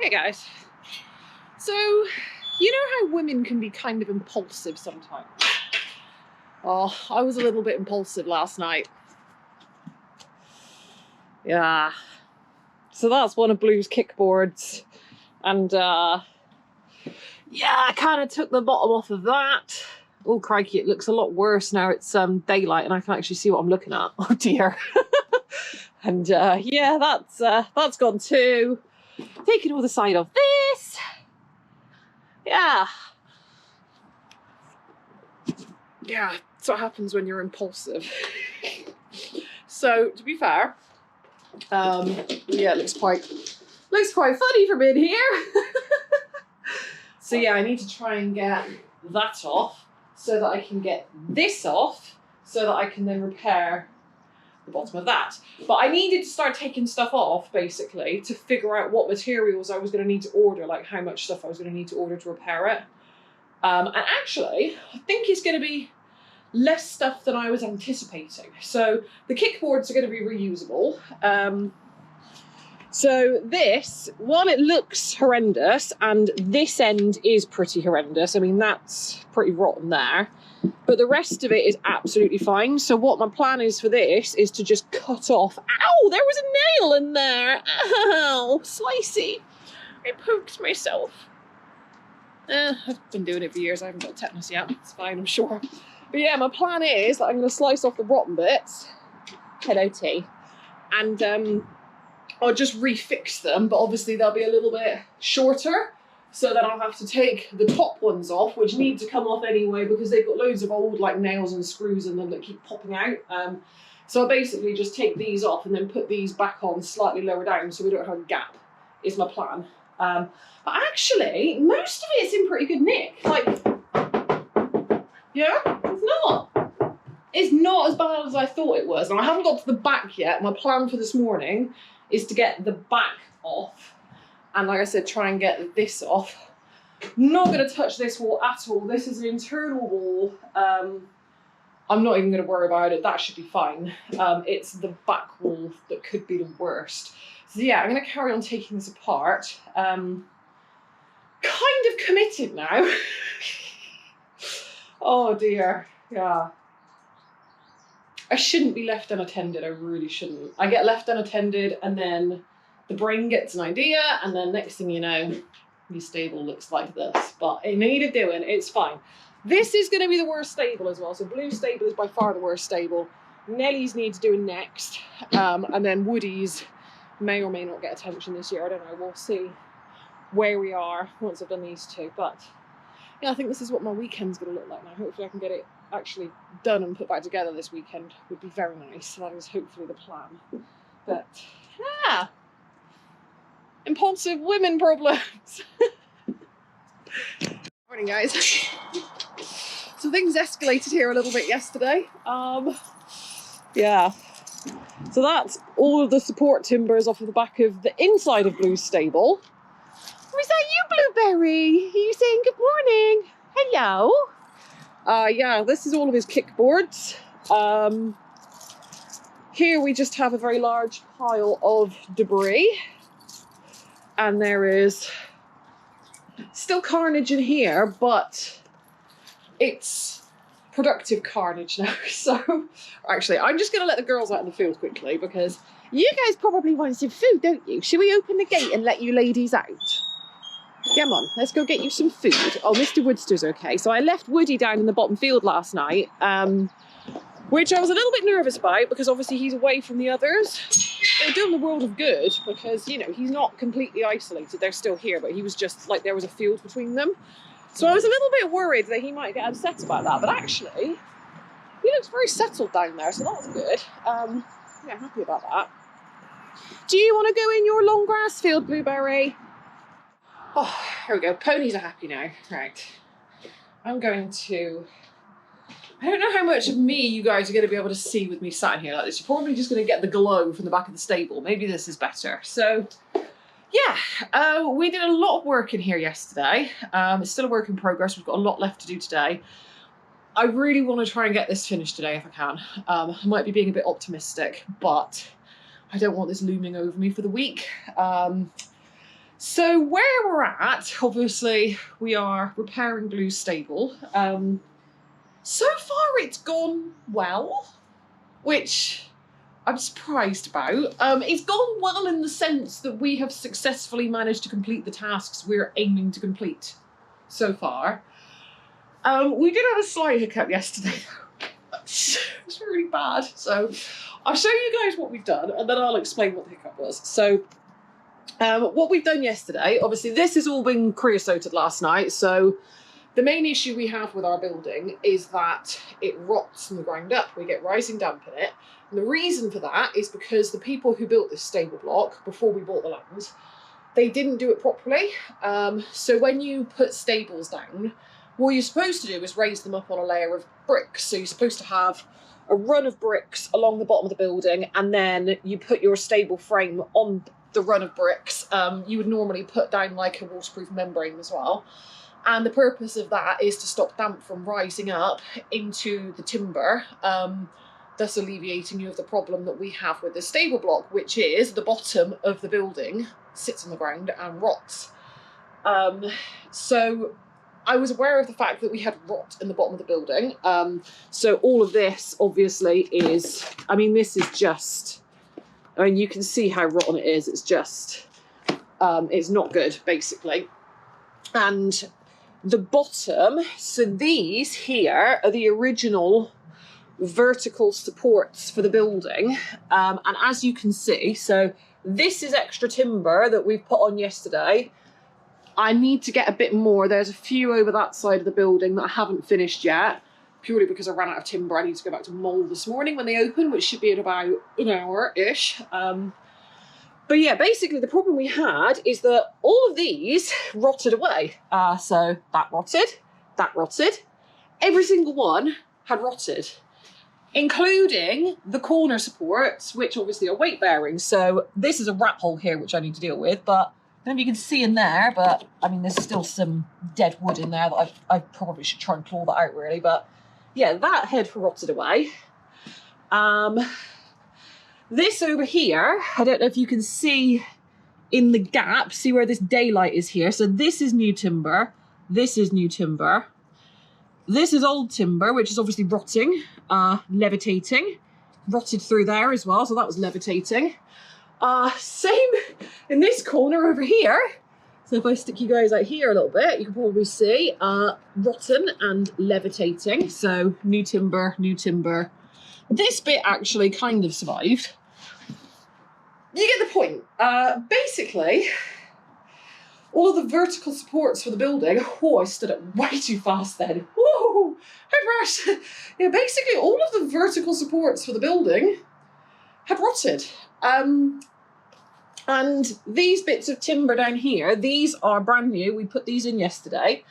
Hey guys. So, you know how women can be kind of impulsive sometimes? Oh, I was a little bit impulsive last night. Yeah. So that's one of Blue's kickboards. And yeah, I kind of took the bottom off of that. Oh crikey, it looks a lot worse now it's daylight and I can actually see what I'm looking at. Oh dear. And yeah, that's gone too. Taking all the side off this. Yeah. Yeah, that's what happens when you're impulsive. So, to be fair, yeah, it looks quite funny from in here. So yeah, I need to try and get that off so that I can get this off so that I can then repair the bottom of that. But I needed to start taking stuff off, basically, to figure out what materials I was going to need to order, like how much stuff I was going to need to order to repair it. And actually, I think it's going to be less stuff than I was anticipating. So the kickboards are going to be reusable. So this, while it looks horrendous, and this end is pretty horrendous, I mean, that's pretty rotten there, but the rest of it is absolutely fine. So what my plan is for this is to just cut off, ow, there was a nail in there, ow, slicey, I poked myself. I've been doing it for years, I haven't got tetanus yet, it's fine, I'm sure. But yeah, my plan is that I'm going to slice off the rotten bits, hello T, and I'll just refix them, but obviously they'll be a little bit shorter, so then I'll have to take the top ones off, which need to come off anyway because they've got loads of old like nails and screws in them that keep popping out. So I'll basically just take these off and then put these back on slightly lower down so we don't have a gap, is my plan. But actually, most of it's in pretty good nick. Like, yeah, it's not as bad as I thought it was. And I haven't got to the back yet. My plan for this morning is to get the back off. And like I said, try and get this off. Not going to touch this wall at all. This is an internal wall. I'm not even going to worry about it. That should be fine. It's the back wall that could be the worst. So yeah, I'm going to carry on taking this apart. Kind of committed now. Oh dear, yeah. I shouldn't be left unattended, I really shouldn't. I get left unattended and then the brain gets an idea and then next thing you know, your stable looks like this. But it needed doing, it's fine. This is going to be the worst stable as well. So Blue's stable is by far the worst stable. Nellie's needs doing next. And then Woody's may or may not get attention this year. I don't know, we'll see where we are once I've done these two. But yeah, I think this is what my weekend's going to look like now. Hopefully I can get it actually done and put back together this weekend. Would be very nice. That is hopefully the plan. But yeah, impulsive women problems. Morning guys. So things escalated here a little bit yesterday. Yeah. So that's all of the support timbers off of the back of the inside of Blue's stable. Was that you, Blueberry? Are you saying good morning? Hello. Yeah, this is all of his kickboards. Here we just have a very large pile of debris. And there is still carnage in here, but it's productive carnage now. So actually, I'm just going to let the girls out in the field quickly because you guys probably want some food, don't you? Should we open the gate and let you ladies out? Come on, let's go get you some food. Oh, Mr. Woodster's okay. So I left Woody down in the bottom field last night, which I was a little bit nervous about because obviously he's away from the others. They're doing the world of good because, you know, he's not completely isolated. They're still here, but he was just like there was a field between them. So I was a little bit worried that he might get upset about that, but actually he looks very settled down there, so that's good. Yeah, happy about that. Do you want to go in your long grass field, Blueberry? Oh, here we go. Ponies are happy now. Right. I'm going to... I don't know how much of me you guys are going to be able to see with me sat here like this. You're probably just going to get the glow from the back of the stable. Maybe this is better. So, yeah. We did a lot of work in here yesterday. It's still a work in progress. We've got a lot left to do today. I really want to try and get this finished today if I can. I might be being a bit optimistic, but I don't want this looming over me for the week. So where we're at, obviously we are repairing Blue's stable. So far it's gone well, which I'm surprised about. It's gone well in the sense that we have successfully managed to complete the tasks we're aiming to complete so far. We did have a slight hiccup yesterday. It's really bad. So I'll show you guys what we've done and then I'll explain what the hiccup was. So what we've done yesterday, obviously this has all been creosoted last night. So the main issue we have with our building is that it rots from the ground up. We get rising damp in it. And the reason for that is because the people who built this stable block before we bought the land, they didn't do it properly. So when you put stables down, what you're supposed to do is raise them up on a layer of bricks. So you're supposed to have a run of bricks along the bottom of the building, and then you put your stable frame on the run of bricks. You would normally put down like a waterproof membrane as well. And the purpose of that is to stop damp from rising up into the timber, thus alleviating you of the problem that we have with the stable block, which is the bottom of the building sits on the ground and rots. So I was aware of the fact that we had rot in the bottom of the building. So all of this obviously is, I mean, this is just, I mean, you can see how rotten it is. It's just, it's not good, basically. And the bottom, so these here are the original vertical supports for the building. And as you can see, so this is extra timber that we've put on yesterday. I need to get a bit more. There's a few over that side of the building that I haven't finished yet, purely because I ran out of timber. I need to go back to Mole this morning when they open, which should be in about an hour-ish. But yeah, basically the problem we had is that all of these rotted away. So that rotted. Every single one had rotted, including the corner supports, which obviously are weight bearing. So this is a rat hole here, which I need to deal with, but I don't know if you can see in there, but I mean, there's still some dead wood in there that I probably should try and claw that out really. But yeah, that had rotted away. This over here, I don't know if you can see in the gap, see where this daylight is here. So this is new timber. This is new timber. This is old timber, which is obviously rotting, levitating. Rotted through there as well, so that was levitating. Same in this corner over here. So if I stick you guys out here a little bit, you can probably see rotten and levitating. So new timber, new timber. This bit actually kind of survived. You get the point. Basically, all of the vertical supports for the building, oh, I stood up way too fast then. Whoa, head rush. Yeah, basically all of the vertical supports for the building had rotted. And these bits of timber down here, these are brand new. We put these in yesterday.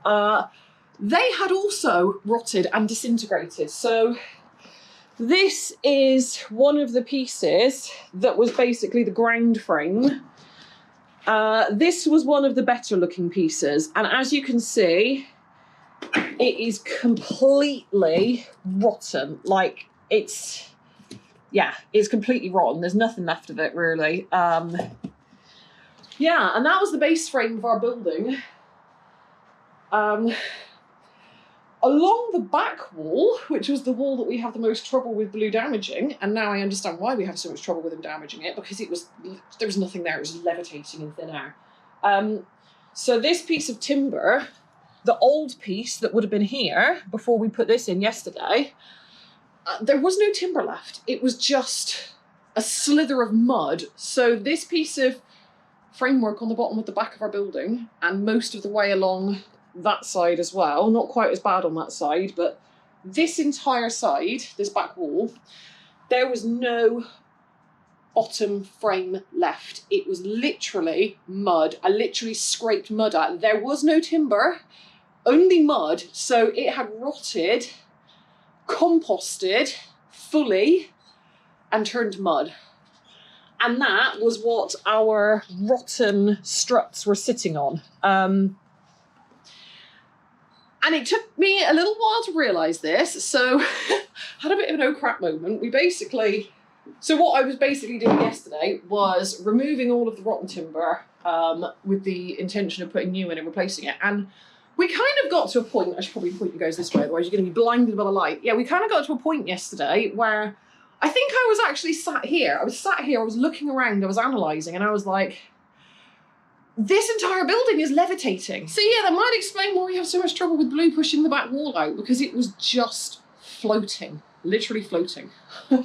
They had also rotted and disintegrated. So this is one of the pieces that was basically the ground frame. This was one of the better looking pieces. And as you can see, it is completely rotten. Like it's completely rotten. There's nothing left of it really. Yeah, and that was the base frame of our building. Along the back wall, which was the wall that we have the most trouble with Blue damaging, and now I understand why we have so much trouble with him damaging it, because there was nothing there, it was levitating in thin air. So this piece of timber, the old piece that would have been here before we put this in yesterday, there was no timber left. It was just a slither of mud. So this piece of framework on the bottom of the back of our building, and most of the way along that side as well, not quite as bad on that side, but this entire side, this back wall, there was no bottom frame left. It was literally mud. I literally scraped mud out. There was no timber, only mud. So it had rotted, composted fully, and turned to mud. And that was what our rotten struts were sitting on. And it took me a little while to realise this, so had a bit of an oh crap moment. So what I was basically doing yesterday was removing all of the rotten timber, with the intention of putting new in and replacing it. And we kind of got to a point, I should probably point you guys this way, otherwise you're going to be blinded by the light. Yeah, we kind of got to a point yesterday where I think I was actually sat here. I was looking around, I was analysing, and I was like, this entire building is levitating. So yeah, that might explain why we have so much trouble with Blue pushing the back wall out, because it was just floating, literally floating.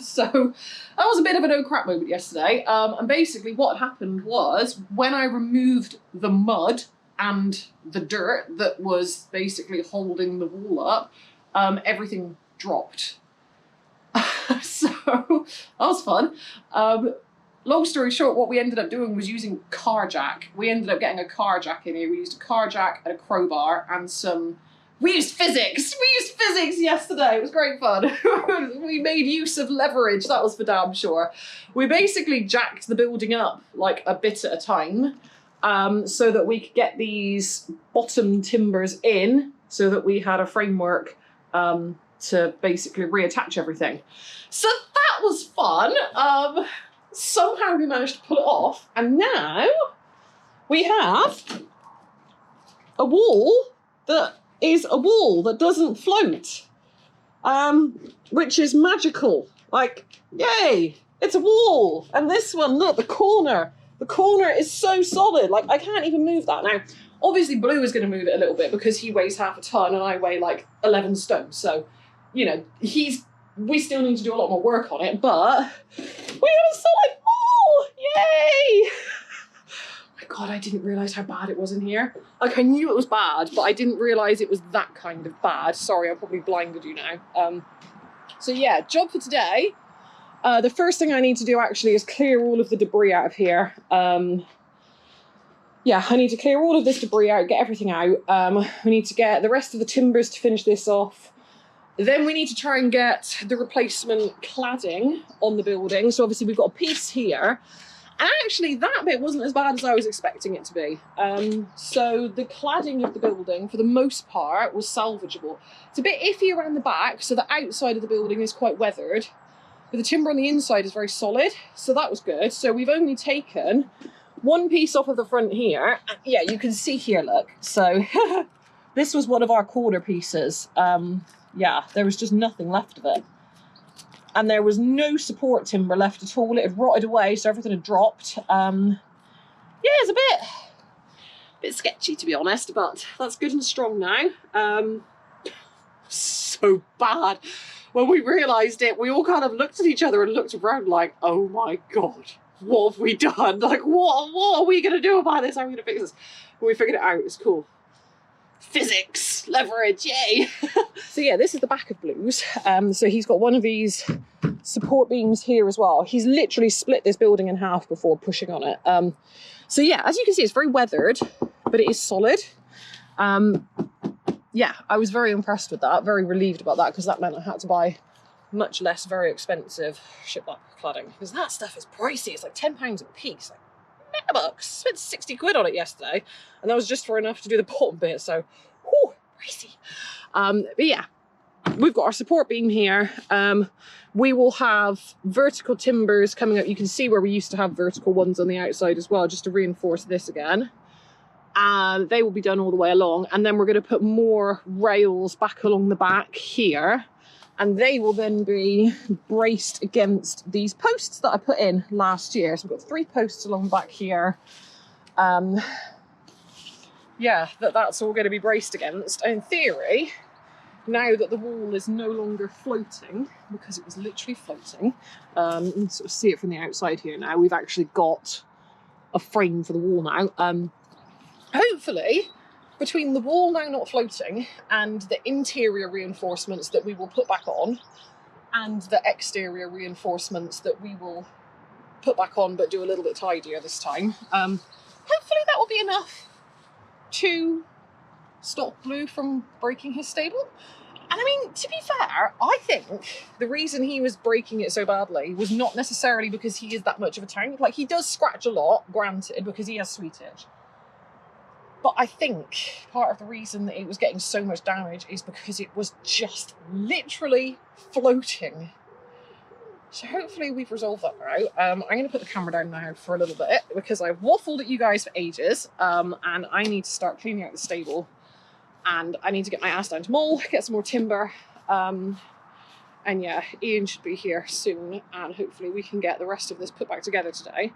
So that was a bit of an oh crap moment yesterday. And basically what happened was, when I removed the mud and the dirt that was basically holding the wall up, everything dropped. So that was fun. Long story short, what we ended up doing was using car jack. We ended up getting a car jack in here. We used a car jack and a crowbar and some... We used physics! We used physics yesterday! It was great fun. We made use of leverage, that was for damn sure. We basically jacked the building up like a bit at a time, so that we could get these bottom timbers in, so that we had a framework to basically reattach everything. So that was fun. Somehow we managed to pull it off, and now we have a wall that is a wall that doesn't float, which is magical. Like, yay, it's a wall. And this one, look, the corner is so solid. Like, I can't even move that. Now, obviously Blue is going to move it a little bit because he weighs half a ton and I weigh like 11 stone. So, you know, we still need to do a lot more work on it, but we have a solid wall! Yay! Oh my God, I didn't realise how bad it was in here. Like, I knew it was bad, but I didn't realise it was that kind of bad. Sorry, I probably blinded you now. So yeah, job for today. The first thing I need to do actually is clear all of the debris out of here. Yeah, I need to clear all of this debris out, get everything out. We need to get the rest of the timbers to finish this off. Then we need to try and get the replacement cladding on the building. So obviously we've got a piece here. And actually that bit wasn't as bad as I was expecting it to be. So the cladding of the building, for the most part, was salvageable. It's a bit iffy around the back, so the outside of the building is quite weathered. But the timber on the inside is very solid, so that was good. So we've only taken one piece off of the front here. Yeah, you can see here, look. So this was one of our corner pieces. Yeah, there was just nothing left of it. And there was no support timber left at all. It had rotted away, so everything had dropped. Yeah, it's a bit sketchy, to be honest, but that's good and strong now. So bad. When we realised it, we all kind of looked at each other and looked around like, oh my God, what have we done? Like, what are we going to do about this? How are we going to fix this? And we figured it out. It's cool. Physics, leverage, yay. So yeah, this is the back of Blue's. So he's got one of these support beams here as well. He's literally split this building in half before pushing on it. So yeah, as you can see, it's very weathered, but it is solid. Yeah, I was very impressed with that, very relieved about that, because that meant I had to buy much less very expensive shiplock cladding, because that stuff is pricey. It's like £10 a piece, like $100. Spent 60 quid on it yesterday, and that was just for enough to do the bottom bit, so whew, pricey. But yeah, we've got our support beam here. We will have vertical timbers coming up. You can see where we used to have vertical ones on the outside as well, just to reinforce this again. And they will be done all the way along, and then we're going to put more rails back along the back here, and they will then be braced against these posts that I put in last year. So we've got 3 posts along the back here. Yeah, that's all going to be braced against. And in theory, now that the wall is no longer floating, because it was literally floating, you can sort of see it from the outside here now, we've actually got a frame for the wall now. Hopefully, between the wall now not floating and the interior reinforcements that we will put back on and the exterior reinforcements that we will put back on but do a little bit tidier this time, hopefully that will be enough to stop Blue from breaking his stable. And I mean, to be fair, I think the reason he was breaking it so badly was not necessarily because he is that much of a tank. Like, he does scratch a lot, granted, because he has sweetage. But I think part of the reason that it was getting so much damage is because it was just literally floating So hopefully we've resolved that now. I'm going to put the camera down now for a little bit because I've waffled at you guys for ages, and I need to start cleaning out the stable, and I need to get my ass down to Mole, get some more timber, and yeah, Ian should be here soon, and hopefully we can get the rest of this put back together today.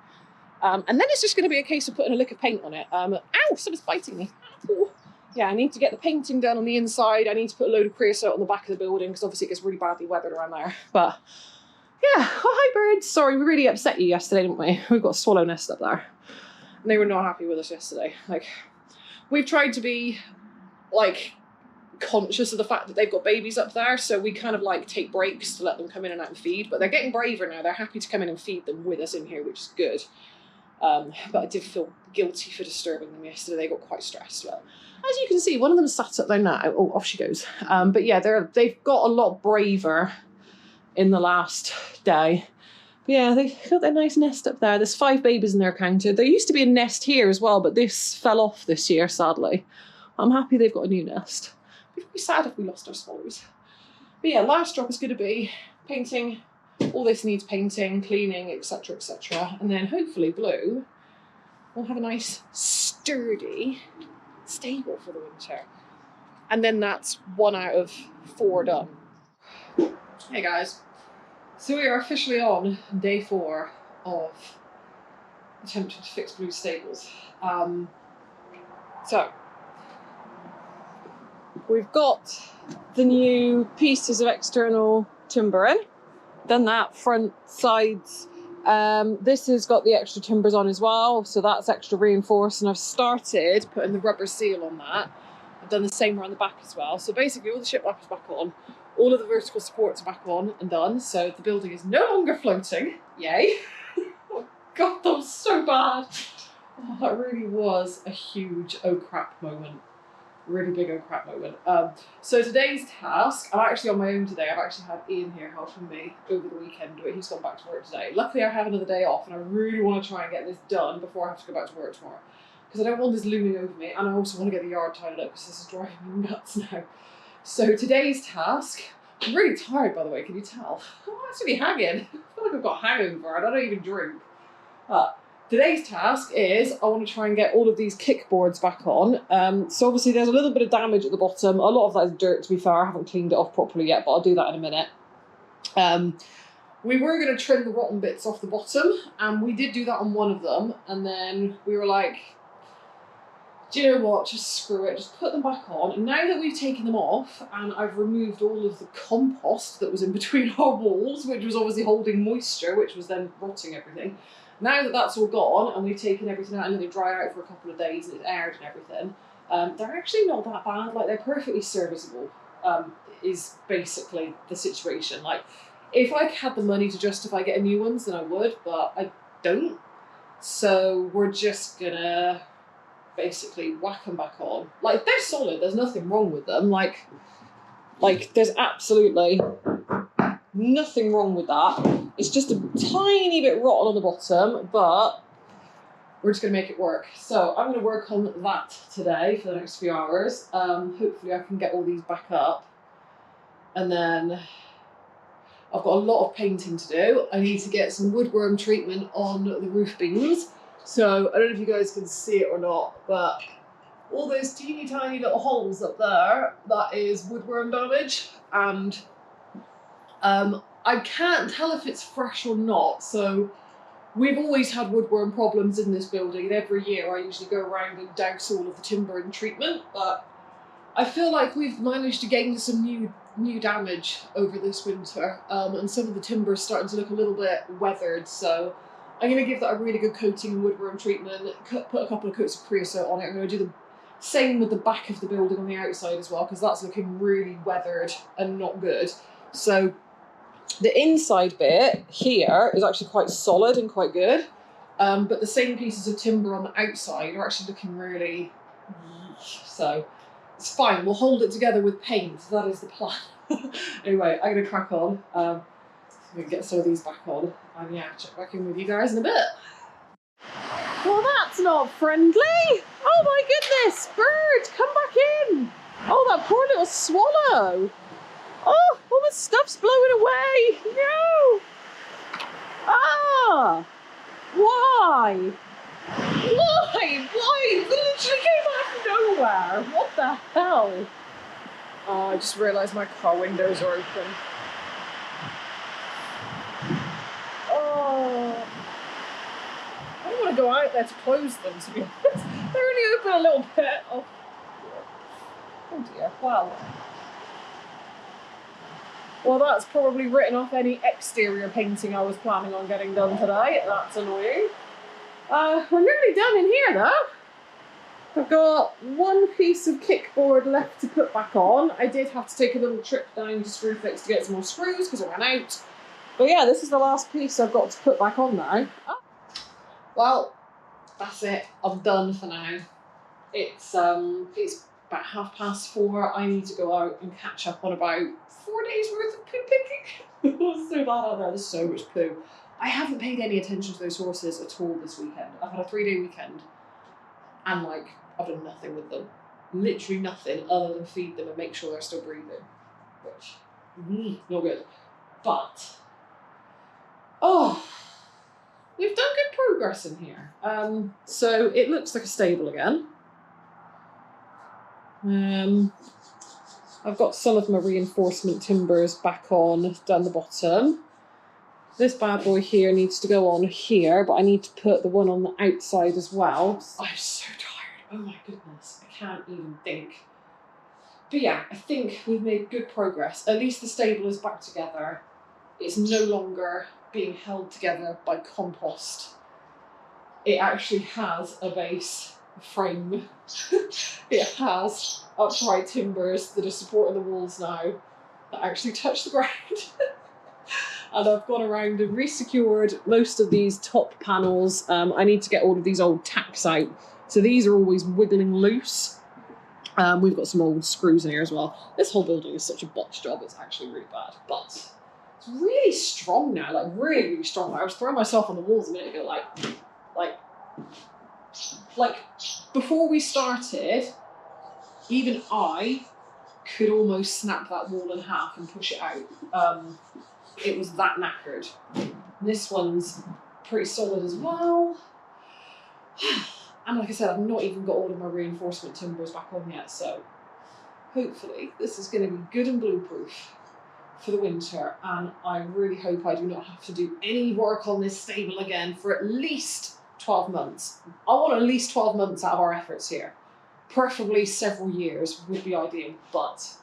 And then it's just going to be a case of putting a lick of paint on it. Ow, someone's biting me. Ooh. Yeah, I need to get the painting done on the inside. I need to put a load of creosote on the back of the building because obviously it gets really badly weathered around there. But yeah, oh, hi birds. Sorry, we really upset you yesterday, didn't we? We've got a swallow nest up there. And they were not happy with us yesterday. Like, we've tried to be, like, conscious of the fact that they've got babies up there, so we kind of, like, take breaks to let them come in and out and feed. But they're getting braver now. They're happy to come in and feed them with us in here, which is good. But I did feel guilty for disturbing them yesterday. They got quite stressed. Well, as you can see, one of them sat up there now. Oh, off she goes. But yeah, they've got a lot braver in the last day. But yeah, they've got their nice nest up there. There's 5 babies in there counted. There used to be a nest here as well, but this fell off this year, sadly. I'm happy they've got a new nest. It'd be sad if we lost our swallows. But yeah, last drop is going to be painting. All this needs painting, cleaning, etc, etc. And then hopefully Blue will have a nice sturdy stable for the winter. And then that's 1 out of 4 done. Hey guys, so we are officially on day 4 of attempting to fix Blue's stables. So we've got the new pieces of external timber in. Done that, front, sides. This has got the extra timbers on as well, so that's extra reinforced, and I've started putting the rubber seal on that. I've done the same around the back as well. So basically all the shiplap is back on, all of the vertical supports are back on and done, so the building is no longer floating. Yay! Oh god, that was so bad. Oh, that really was a huge oh crap moment. Really big oh crap moment. So today's task, I'm actually on my own today. I've actually had Ian here helping me over the weekend, but he's gone back to work today. Luckily I have another day off, and I really want to try and get this done before I have to go back to work tomorrow, because I don't want this looming over me, and I also want to get the yard tied up because this is driving me nuts now. So today's task, I'm really tired by the way, can you tell? I'm actually hanging. I feel like I've got a hangover and I don't even drink. Today's task is I want to try and get all of these kickboards back on. So obviously there's a little bit of damage at the bottom. A lot of that is dirt, to be fair. I haven't cleaned it off properly yet, but I'll do that in a minute. We were going to trim the rotten bits off the bottom, and we did do that on one of them. And then we were like, do you know what, just screw it, just put them back on. And now that we've taken them off, and I've removed all of the compost that was in between our walls, which was obviously holding moisture, which was then rotting everything. Now that that's all gone, and we've taken everything out and let it dry out for a couple of days, and it's aired and everything, they're actually not that bad. Like, they're perfectly serviceable, is basically the situation. Like, if I had the money to justify getting new ones, then I would, but I don't. So we're just gonna basically whack them back on. Like, they're solid, there's nothing wrong with them. Like there's absolutely nothing wrong with that. It's just a tiny bit rotten on the bottom, but we're just going to make it work. So I'm going to work on that today for the next few hours. Hopefully I can get all these back up. And then I've got a lot of painting to do. I need to get some woodworm treatment on the roof beams. So I don't know if you guys can see it or not, but all those teeny tiny little holes up there, that is woodworm damage. And I can't tell if it's fresh or not, so we've always had woodworm problems in this building, and every year I usually go around and douse all of the timber in treatment, but I feel like we've managed to gain some new damage over this winter, and some of the timber is starting to look a little bit weathered, so I'm going to give that a really good coating in woodworm treatment, put a couple of coats of creosote on it. I'm going to do the same with the back of the building on the outside as well, because that's looking really weathered and not good. So the inside bit here is actually quite solid and quite good, but the same pieces of timber on the outside are actually looking really, so it's fine. We'll hold it together with paint. That is the plan. Anyway, I'm going to crack on. I'm going to get some of these back on, and yeah, check back in with you guys in a bit. Well, that's not friendly. Oh my goodness, bird, come back in. Oh, that poor little swallow. Oh, all the stuff's blowing away. No. Ah! Why? Why? Why? It literally came out of nowhere. What the hell? Oh, I just realised my car windows are open. Oh. I don't want to go out there to close them, to be honest. They're only open a little bit. Oh, oh dear. Wow. Well, that's probably written off any exterior painting I was planning on getting done today. That's annoying. We're nearly done in here, though. I've got one piece of kickboard left to put back on. I did have to take a little trip down to Screwfix to get some more screws because it ran out. But yeah, this is the last piece I've got to put back on now. Oh. Well, that's it. I'm done for now. It's about 4:30. I need to go out and catch up on about 4 days worth of poo picking. It was so bad out there. There's so much poo. I haven't paid any attention to those horses at all this weekend. I've had a 3-day weekend and like I've done nothing with them. Literally nothing other than feed them and make sure they're still breathing. Which, not good. But, oh, we've done good progress in here. So it looks like a stable again. I've got some of my reinforcement timbers back on down the bottom. This bad boy here needs to go on here, but I need to put the one on the outside as well. I'm so tired. Oh my goodness. I can't even think. But yeah, I think we've made good progress. At least the stable is back together. It's no longer being held together by compost. It actually has a base, a frame. It has upright timbers that are supporting the walls now that actually touch the ground. And I've gone around and re-secured most of these top panels. I need to get all of these old tacks out. So these are always wiggling loose. We've got some old screws in here as well. This whole building is such a botch job, it's actually really bad. But it's really strong now, like really, really strong. I was throwing myself on the walls a minute ago, like before we started, even I could almost snap that wall in half and push it out. It was that knackered. This one's pretty solid as well. And like I said, I've not even got all of my reinforcement timbers back on yet, so hopefully this is going to be good and blue-proof for the winter, and I really hope I do not have to do any work on this stable again for at least 12 months. I want at least 12 months out of our efforts here. Preferably several years would be ideal, but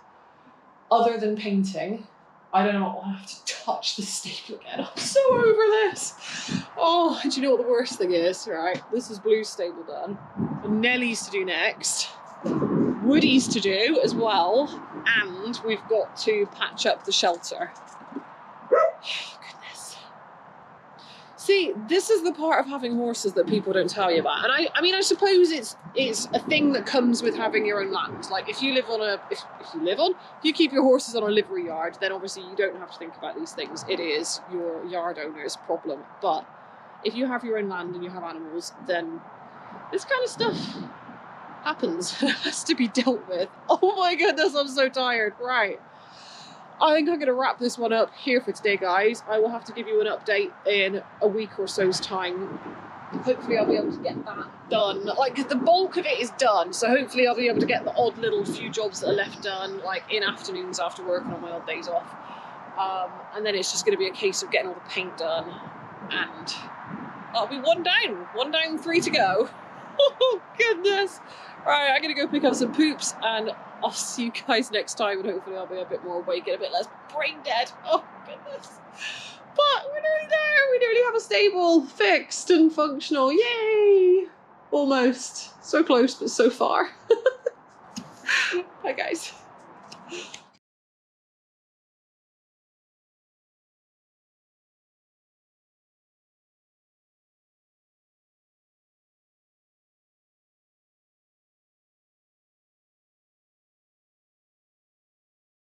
other than painting, I don't know, I have to touch the stable again. I'm so over this. Oh, do you know what the worst thing is, right? This is Blue's stable done. And Nellie's to do next. Woody's to do as well. And we've got to patch up the shelter. Oh, goodness. See, this is the part of having horses that people don't tell you about. And I mean, I suppose it's a thing that comes with having your own land. Like if you keep your horses on a livery yard, then obviously you don't have to think about these things. It is your yard owner's problem. But if you have your own land and you have animals, then this kind of stuff happens. It has to be dealt with. Oh my goodness, I'm so tired. Right. I think I'm going to wrap this one up here for today, guys. I will have to give you an update in a week or so's time. Hopefully I'll be able to get that done. Like, the bulk of it is done, so hopefully I'll be able to get the odd little few jobs that are left done, like in afternoons after work and on my odd days off. And then it's just going to be a case of getting all the paint done. And I'll be one down, 3 to go. Oh, goodness. Right, I'm going to go pick up some poops, and I'll see you guys next time, and hopefully I'll be a bit more awake and a bit less brain dead. Oh, goodness. But we're nearly there. We nearly have a stable fixed and functional. Yay! Almost. So close, but so far.